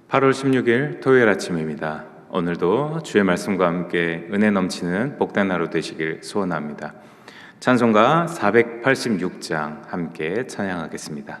8월 16일 토요일 아침입니다. 오늘도 주의 말씀과 함께 은혜 넘치는 복된 하루 되시길 소원합니다. 찬송가 486장 함께 찬양하겠습니다.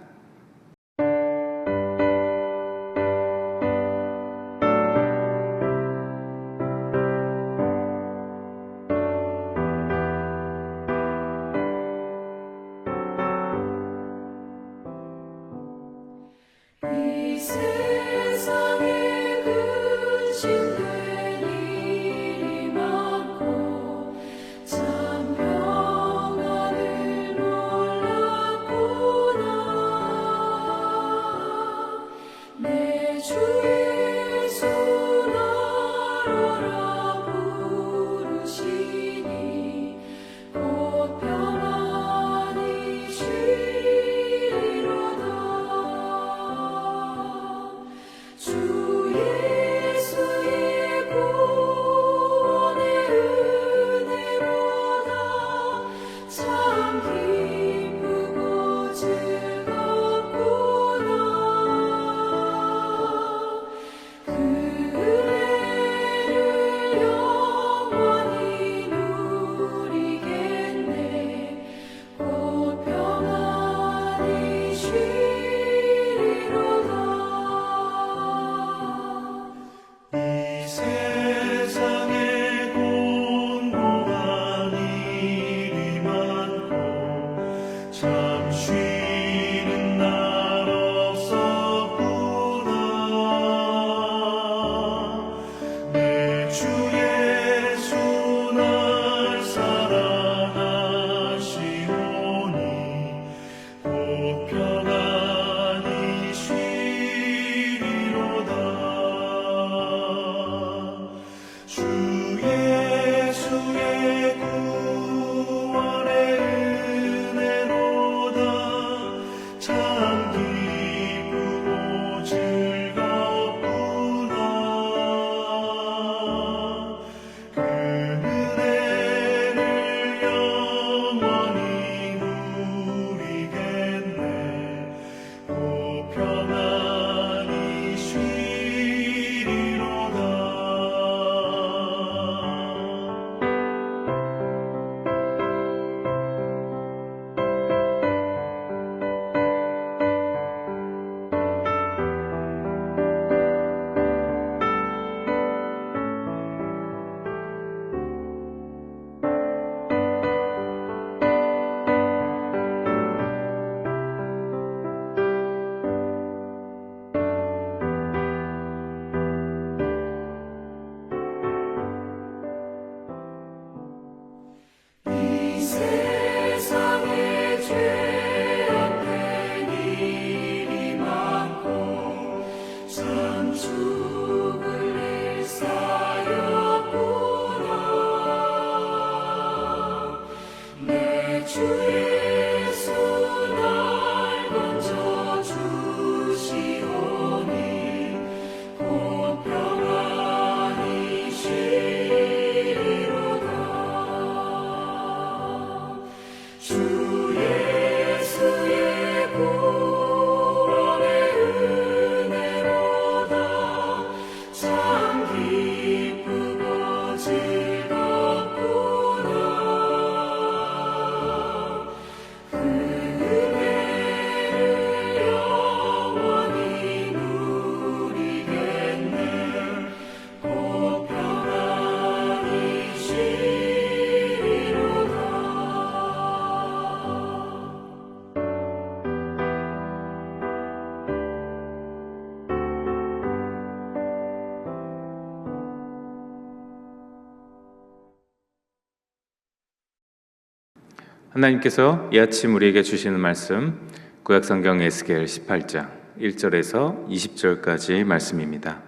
하나님께서 이 아침 우리에게 주시는 말씀 구약성경 에스겔 18장 1절에서 20절까지 말씀입니다.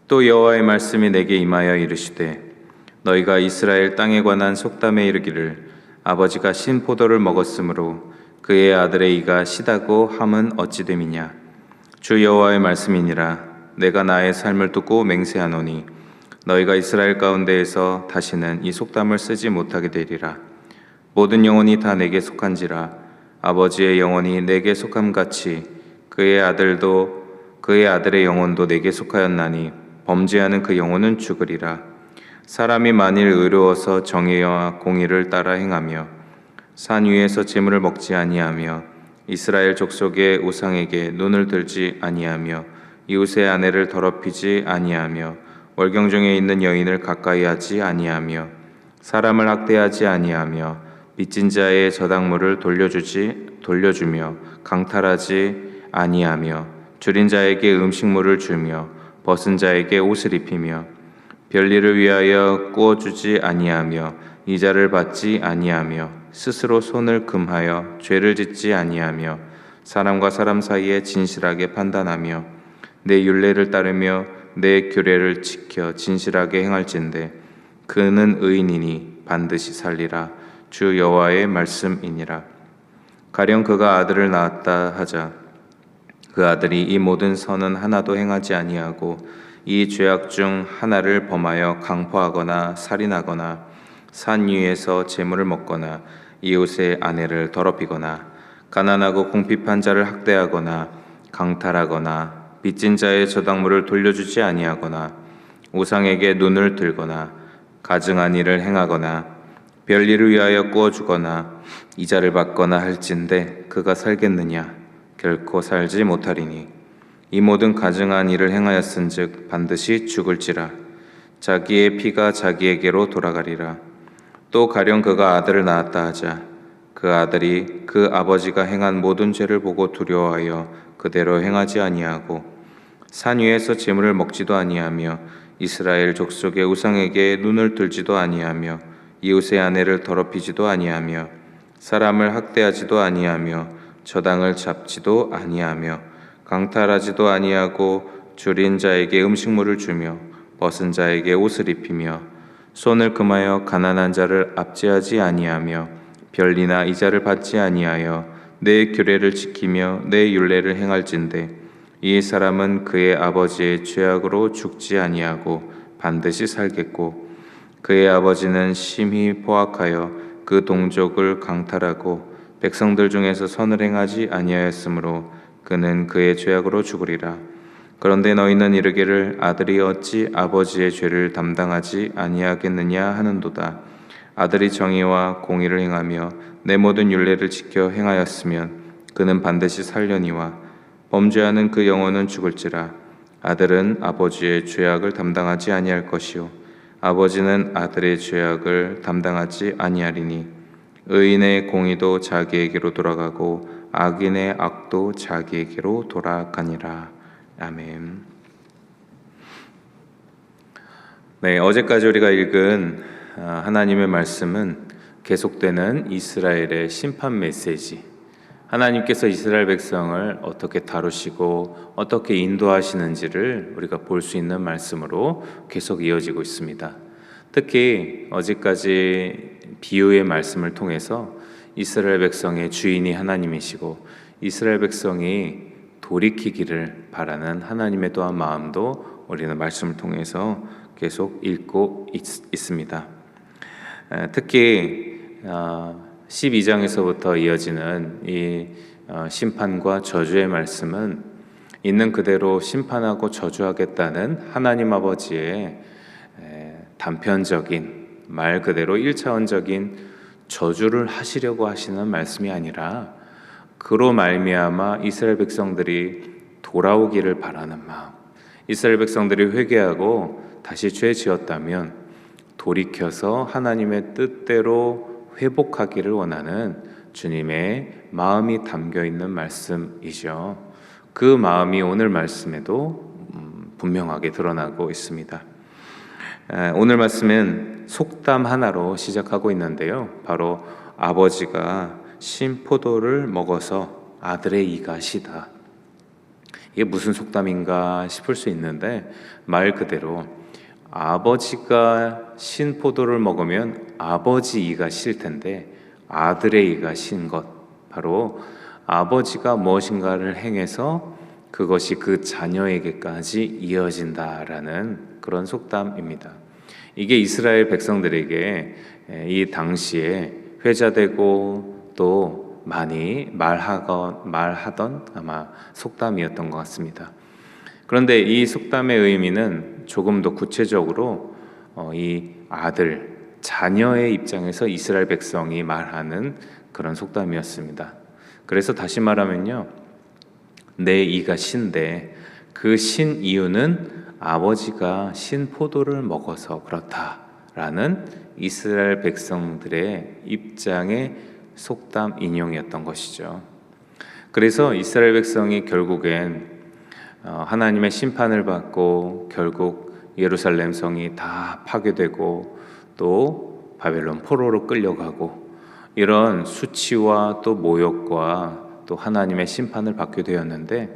또 여호와의 말씀이 내게 임하여 이르시되 너희가 이스라엘 땅에 관한 속담에 이르기를 아버지가 신 포도를 먹었으므로 그의 아들의 이가 시다고 함은 어찌 됨이냐. 주 여호와의 말씀이니라. 내가 나의 삶을 두고 맹세하노니 너희가 이스라엘 가운데에서 다시는 이 속담을 쓰지 못하게 되리라. 모든 영혼이 다 내게 속한지라. 아버지의 영혼이 내게 속함같이 그의 아들의 영혼도 내게 속하였나니 범죄하는 그 영혼은 죽으리라. 사람이 만일 의로워서 정의와 공의를 따라 행하며 산 위에서 재물을 먹지 아니하며 이스라엘 족속의 우상에게 눈을 들지 아니하며 이웃의 아내를 더럽히지 아니하며 월경 중에 있는 여인을 가까이하지 아니하며 사람을 학대하지 아니하며 빚진 자의 저당물을 돌려주며 강탈하지 아니하며 줄인 자에게 음식물을 주며 벗은 자에게 옷을 입히며 별리를 위하여 꾸어주지 아니하며 이자를 받지 아니하며 스스로 손을 금하여 죄를 짓지 아니하며 사람과 사람 사이에 진실하게 판단하며 내 율례를 따르며 내 규례를 지켜 진실하게 행할진대 그는 의인이니 반드시 살리라. 주 여호와의 말씀이니라. 가령 그가 아들을 낳았다 하자 그 아들이 이 모든 선은 하나도 행하지 아니하고 이 죄악 중 하나를 범하여 강포하거나 살인하거나 산 위에서 재물을 먹거나 이웃의 아내를 더럽히거나 가난하고 궁핍한 자를 학대하거나 강탈하거나 빚진 자의 저당물을 돌려주지 아니하거나 우상에게 눈을 들거나 가증한 일을 행하거나 별일을 위하여 꾸어주거나 이자를 받거나 할진대 그가 살겠느냐? 결코 살지 못하리니 이 모든 가증한 일을 행하였은즉 반드시 죽을지라. 자기의 피가 자기에게로 돌아가리라. 또 가령 그가 아들을 낳았다 하자 그 아들이 그 아버지가 행한 모든 죄를 보고 두려워하여 그대로 행하지 아니하고 산 위에서 재물을 먹지도 아니하며 이스라엘 족속의 우상에게 눈을 들지도 아니하며 이웃의 아내를 더럽히지도 아니하며 사람을 학대하지도 아니하며 저당을 잡지도 아니하며 강탈하지도 아니하고 줄인 자에게 음식물을 주며 벗은 자에게 옷을 입히며 손을 금하여 가난한 자를 압제하지 아니하며 별리나 이자를 받지 아니하여 내 규례를 지키며 내 율례를 행할진대 이 사람은 그의 아버지의 죄악으로 죽지 아니하고 반드시 살겠고 그의 아버지는 심히 포악하여 그 동족을 강탈하고 백성들 중에서 선을 행하지 아니하였으므로 그는 그의 죄악으로 죽으리라. 그런데 너희는 이르기를 아들이 어찌 아버지의 죄를 담당하지 아니하겠느냐 하는도다. 아들이 정의와 공의를 행하며 내 모든 율례를 지켜 행하였으면 그는 반드시 살려니와 범죄하는 그 영혼은 죽을지라. 아들은 아버지의 죄악을 담당하지 아니할 것이요 아버지는 아들의 죄악을 담당하지 아니하리니 의인의 공의도 자기에게로 돌아가고 악인의 악도 자기에게로 돌아가니라. 아멘. 네, 어제까지 우리가 읽은 하나님의 말씀은 계속되는 이스라엘의 심판 메시지, 하나님께서 이스라엘 백성을 어떻게 다루시고 어떻게 인도하시는지를 우리가 볼 수 있는 말씀으로 계속 이어지고 있습니다. 특히 어제까지 비유의 말씀을 통해서 이스라엘 백성의 주인이 하나님이시고 이스라엘 백성이 돌이키기를 바라는 하나님의 또한 마음도 우리는 말씀을 통해서 계속 읽고 있습니다. 특히 12장에서부터 이어지는 이 심판과 저주의 말씀은 있는 그대로 심판하고 저주하겠다는 하나님 아버지의 단편적인 말 그대로 1차원적인 저주를 하시려고 하시는 말씀이 아니라 그로 말미암아 이스라엘 백성들이 돌아오기를 바라는 마음, 이스라엘 백성들이 회개하고 다시 죄 지었다면 돌이켜서 하나님의 뜻대로 회복하기를 원하는 주님의 마음이 담겨 있는 말씀이죠. 그 마음이 오늘 말씀에도 분명하게 드러나고 있습니다. 오늘 말씀은 속담 하나로 시작하고 있는데요. 바로 아버지가 신 포도를 먹어서 아들의 이가 시다. 이게 무슨 속담인가 싶을 수 있는데 말 그대로 아버지가 신 포도를 먹으면 아버지 이가 실 텐데 아들의 이가 신 것, 바로 아버지가 무엇인가를 행해서 그것이 그 자녀에게까지 이어진다라는 그런 속담입니다. 이게 이스라엘 백성들에게 이 당시에 회자되고 또 많이 말하던 아마 속담이었던 것 같습니다. 그런데 이 속담의 의미는 조금 더 구체적으로 이 아들, 자녀의 입장에서 이스라엘 백성이 말하는 그런 속담이었습니다. 그래서 다시 말하면요, 내 이가 신데 그 신 이유는 아버지가 신 포도를 먹어서 그렇다라는 이스라엘 백성들의 입장의 속담 인용이었던 것이죠. 그래서 이스라엘 백성이 결국엔 하나님의 심판을 받고 결국 예루살렘 성이 다 파괴되고 또 바벨론 포로로 끌려가고 이런 수치와 또 모욕과 또 하나님의 심판을 받게 되었는데,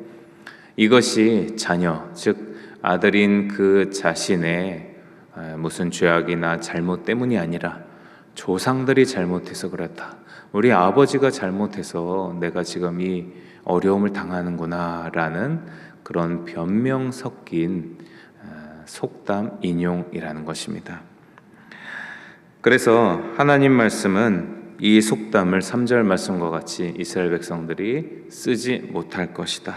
이것이 자녀, 즉 아들인 그 자신의 무슨 죄악이나 잘못 때문이 아니라 조상들이 잘못해서 그렇다, 우리 아버지가 잘못해서 내가 지금 이 어려움을 당하는구나 라는 그런 변명 섞인 속담 인용이라는 것입니다. 그래서 하나님 말씀은 이 속담을 3절 말씀과 같이 이스라엘 백성들이 쓰지 못할 것이다.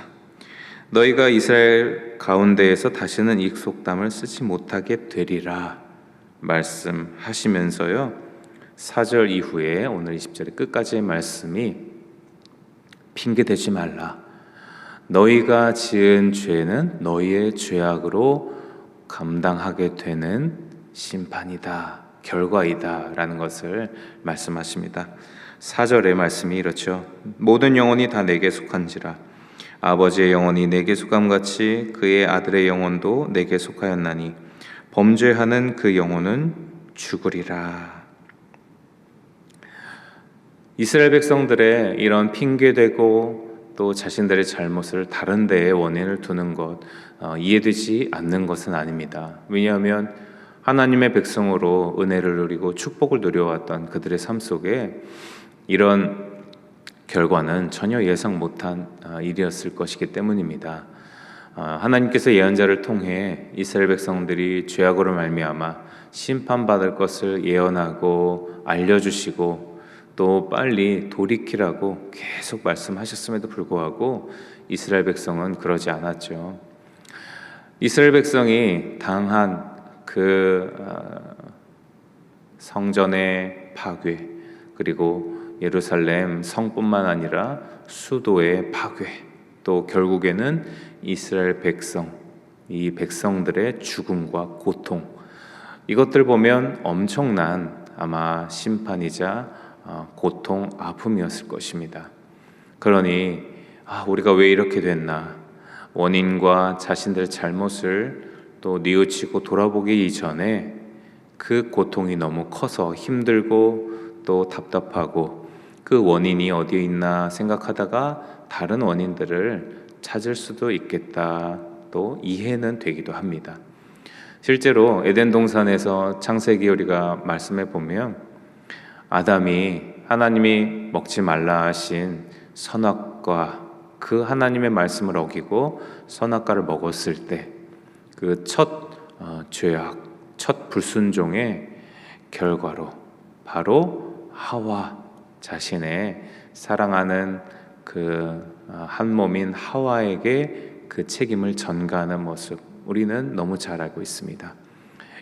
너희가 이스라엘 가운데에서 다시는 이 속담을 쓰지 못하게 되리라 말씀하시면서요, 4절 이후에 오늘 20절의 끝까지의 말씀이 핑계대지 말라. 너희가 지은 죄는 너희의 죄악으로 감당하게 되는 심판이다, 결과이다 라는 것을 말씀하십니다. 4절의 말씀이 이렇죠. 모든 영혼이 다 내게 속한지라. 아버지의 영혼이 내게 속함같이 그의 아들의 영혼도 내게 속하였나니 범죄하는 그 영혼은 죽으리라. 이스라엘 백성들의 이런 핑계대고 또 자신들의 잘못을 다른 데에 원인을 두는 것, 이해되지 않는 것은 아닙니다. 왜냐하면 하나님의 백성으로 은혜를 누리고 축복을 누려왔던 그들의 삶 속에 이런 결과는 전혀 예상 못한 일이었을 것이기 때문입니다. 하나님께서 예언자를 통해 이스라엘 백성들이 죄악으로 말미암아 심판받을 것을 예언하고 알려주시고 또 빨리 돌이키라고 계속 말씀하셨음에도 불구하고 이스라엘 백성은 그러지 않았죠. 이스라엘 백성이 당한 그 성전의 파괴, 그리고 예루살렘 성뿐만 아니라 수도의 파괴, 또 결국에는 이스라엘 백성, 이 백성들의 죽음과 고통, 이것들 보면 엄청난 아마 심판이자 고통, 아픔이었을 것입니다. 그러니 우리가 왜 이렇게 됐나, 원인과 자신들의 잘못을 또 뉘우치고 돌아보기 이전에 그 고통이 너무 커서 힘들고 또 답답하고 그 원인이 어디에 있나 생각하다가 다른 원인들을 찾을 수도 있겠다, 또 이해는 되기도 합니다. 실제로 에덴 동산에서 창세기 우리가 말씀해 보면 아담이 하나님이 먹지 말라 하신 선악과, 그 하나님의 말씀을 어기고 선악과를 먹었을 때 그 첫 죄악, 첫 불순종의 결과로 바로 하와, 자신의 사랑하는 그 한 몸인 하와에게 그 책임을 전가하는 모습, 우리는 너무 잘 알고 있습니다.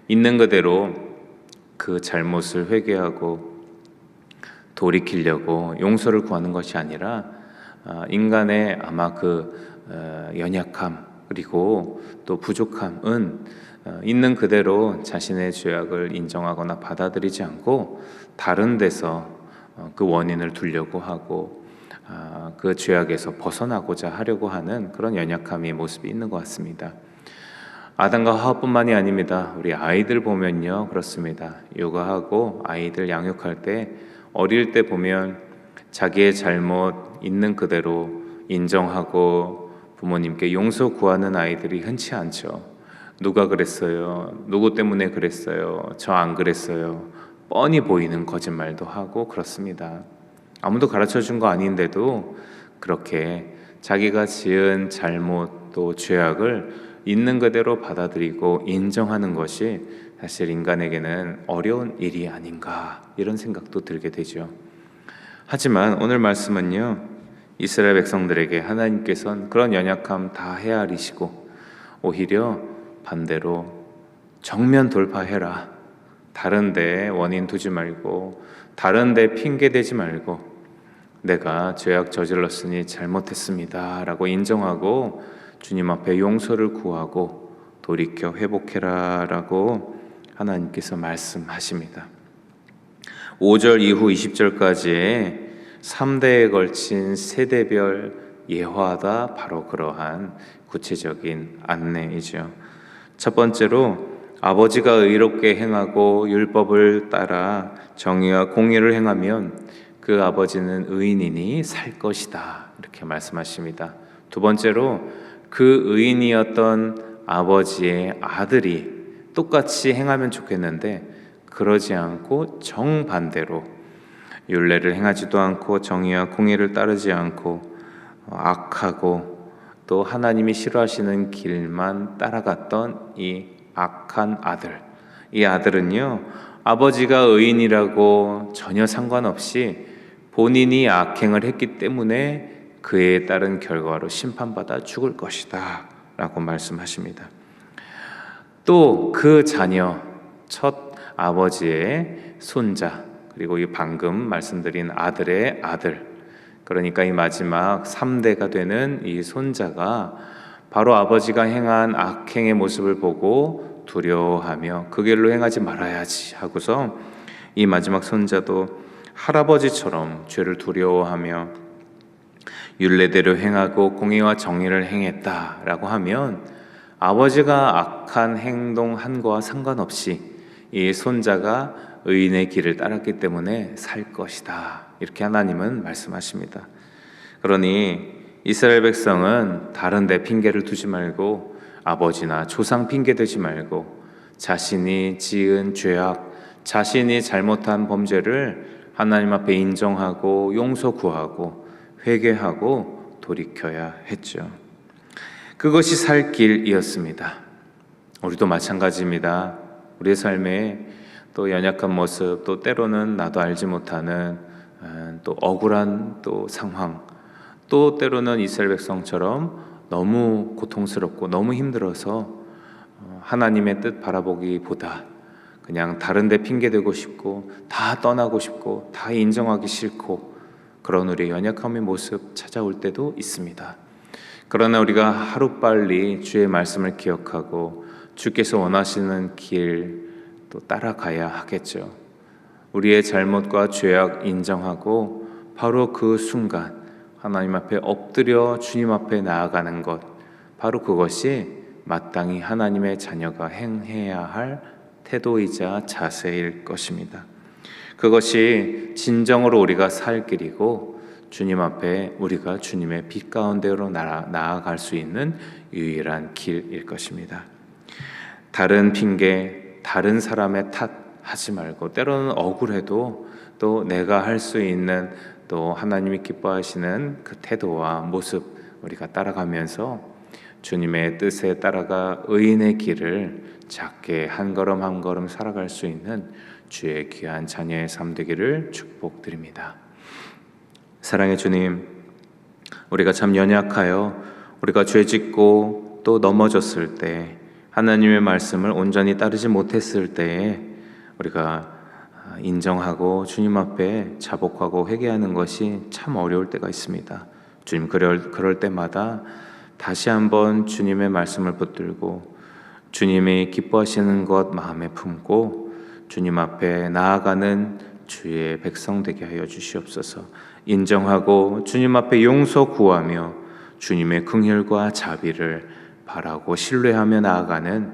있는 그대로 그 잘못을 회개하고 돌이키려고 용서를 구하는 것이 아니라 인간의 아마 그 연약함 그리고 또 부족함은 있는 그대로 자신의 죄악을 인정하거나 받아들이지 않고 다른 데서 그 원인을 두려고 하고 그 죄악에서 벗어나고자 하려고 하는 그런 연약함의 모습이 있는 것 같습니다. 아담과 하와뿐만이 아닙니다. 우리 아이들 보면요, 그렇습니다. 육아하고 아이들 양육할 때 어릴 때 보면 자기의 잘못 있는 그대로 인정하고 부모님께 용서 구하는 아이들이 흔치 않죠. 누가 그랬어요? 누구 때문에 그랬어요? 저 안 그랬어요. 뻔히 보이는 거짓말도 하고 그렇습니다. 아무도 가르쳐준 거 아닌데도 그렇게 자기가 지은 잘못 또 죄악을 있는 그대로 받아들이고 인정하는 것이 사실 인간에게는 어려운 일이 아닌가, 이런 생각도 들게 되죠. 하지만 오늘 말씀은요, 이스라엘 백성들에게 하나님께서는 그런 연약함 다 헤아리시고 오히려 반대로 정면 돌파해라. 다른 데 원인 두지 말고, 다른 데 핑계 대지 말고, 내가 죄악 저질렀으니 잘못했습니다 라고 인정하고 주님 앞에 용서를 구하고 돌이켜 회복해라 라고 하나님께서 말씀하십니다. 5절 이후 20절까지의 3대에 걸친 세대별 예화가 바로 그러한 구체적인 안내이죠. 첫 번째로 아버지가 의롭게 행하고 율법을 따라 정의와 공의를 행하면 그 아버지는 의인이니 살 것이다, 이렇게 말씀하십니다. 두 번째로 그 의인이었던 아버지의 아들이 똑같이 행하면 좋겠는데 그러지 않고 정반대로 율례를 행하지도 않고 정의와 공의를 따르지 않고 악하고 또 하나님이 싫어하시는 길만 따라갔던 이 악한 아들, 이 아들은요, 아버지가 의인이라고 전혀 상관없이 본인이 악행을 했기 때문에 그에 따른 결과로 심판받아 죽을 것이다 라고 말씀하십니다. 또 그 자녀, 첫 아버지의 손자, 그리고 이 방금 말씀드린 아들의 아들, 그러니까 이 마지막 3대가 되는 이 손자가 바로 아버지가 행한 악행의 모습을 보고 두려워하며 그 길로 행하지 말아야지 하고서 이 마지막 손자도 할아버지처럼 죄를 두려워하며 율례대로 행하고 공의와 정의를 행했다라고 하면 아버지가 악한 행동한 거와 상관없이 이 손자가 의인의 길을 따랐기 때문에 살 것이다, 이렇게 하나님은 말씀하십니다. 그러니 이스라엘 백성은 다른 데 핑계를 두지 말고 아버지나 조상 핑계 대지 말고 자신이 지은 죄악, 자신이 잘못한 범죄를 하나님 앞에 인정하고 용서 구하고 회개하고 돌이켜야 했죠. 그것이 살 길이었습니다. 우리도 마찬가지입니다. 우리의 삶에 또 연약한 모습, 또 때로는 나도 알지 못하는 또 억울한 또 상황, 또 때로는 이스라엘 백성처럼 너무 고통스럽고 너무 힘들어서 하나님의 뜻 바라보기보다 그냥 다른 데 핑계대고 싶고 다 떠나고 싶고 다 인정하기 싫고 그런 우리의 연약함의 모습 찾아올 때도 있습니다. 그러나 우리가 하루빨리 주의 말씀을 기억하고 주께서 원하시는 길 또 따라가야 하겠죠. 우리의 잘못과 죄악 인정하고 바로 그 순간 하나님 앞에 엎드려 주님 앞에 나아가는 것, 바로 그것이 마땅히 하나님의 자녀가 행해야 할 태도이자 자세일 것입니다. 그것이 진정으로 우리가 살 길이고 주님 앞에 우리가 주님의 빛 가운데로 나아갈 수 있는 유일한 길일 것입니다. 다른 핑계, 다른 사람의 탓 하지 말고 때로는 억울해도 또 내가 할 수 있는 또 하나님이 기뻐하시는 그 태도와 모습 우리가 따라가면서 주님의 뜻에 따라가 의인의 길을 작게 한 걸음 한 걸음 살아갈 수 있는 주의 귀한 자녀의 삶 되기를 축복드립니다. 사랑의 주님, 우리가 참 연약하여 우리가 죄짓고 또 넘어졌을 때 하나님의 말씀을 온전히 따르지 못했을 때에 우리가 인정하고 주님 앞에 자복하고 회개하는 것이 참 어려울 때가 있습니다. 주님, 그럴 때마다 다시 한번 주님의 말씀을 붙들고 주님이 기뻐하시는 것 마음에 품고 주님 앞에 나아가는 주의 백성 되게 하여 주시옵소서. 인정하고 주님 앞에 용서 구하며 주님의 긍휼과 자비를 바라고 신뢰하며 나아가는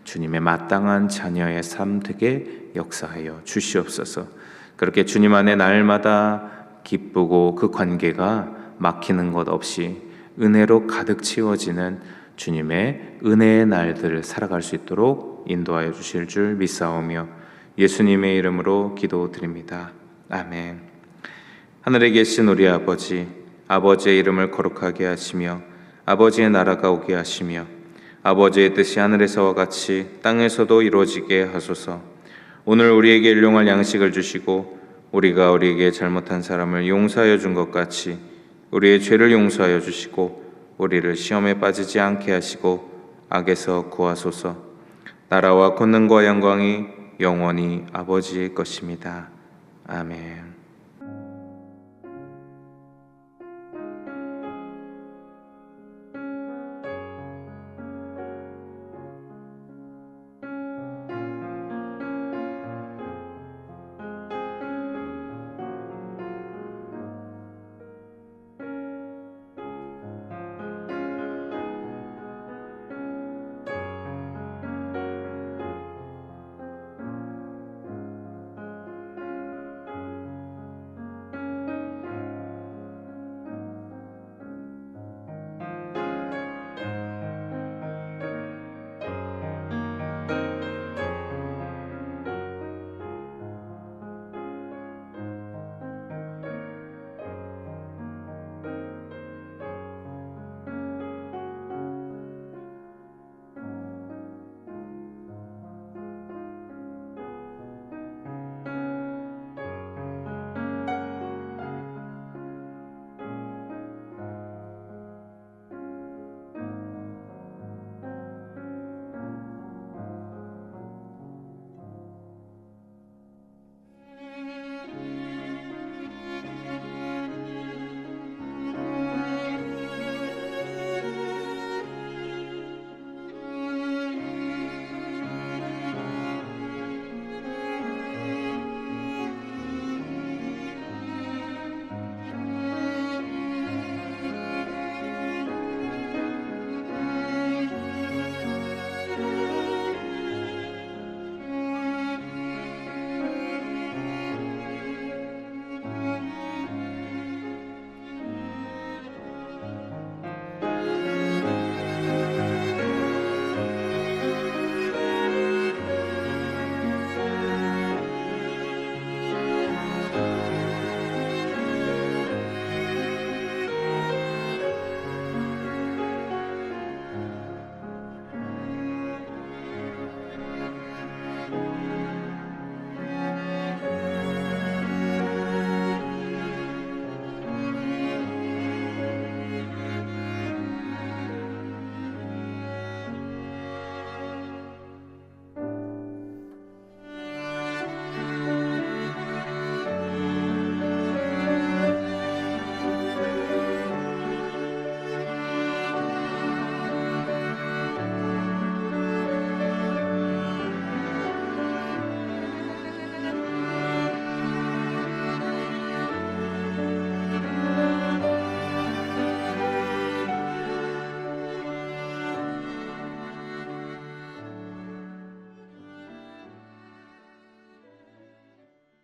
주님의 마땅한 자녀의 삶 되게 역사하여 주시옵소서. 그렇게 주님 안에 날마다 기쁘고 그 관계가 막히는 것 없이 은혜로 가득 채워지는 주님의 은혜의 날들을 살아갈 수 있도록 인도하여 주실 줄 믿사오며 예수님의 이름으로 기도드립니다. 아멘. 하늘에 계신 우리 아버지, 아버지의 이름을 거룩하게 하시며 아버지의 나라가 오게 하시며 아버지의 뜻이 하늘에서와 같이 땅에서도 이루어지게 하소서. 오늘 우리에게 일용할 양식을 주시고 우리가 우리에게 잘못한 사람을 용서하여 준 것 같이 우리의 죄를 용서하여 주시고 우리를 시험에 빠지지 않게 하시고 악에서 구하소서. 나라와 권능과 영광이 영원히 아버지의 것입니다. 아멘.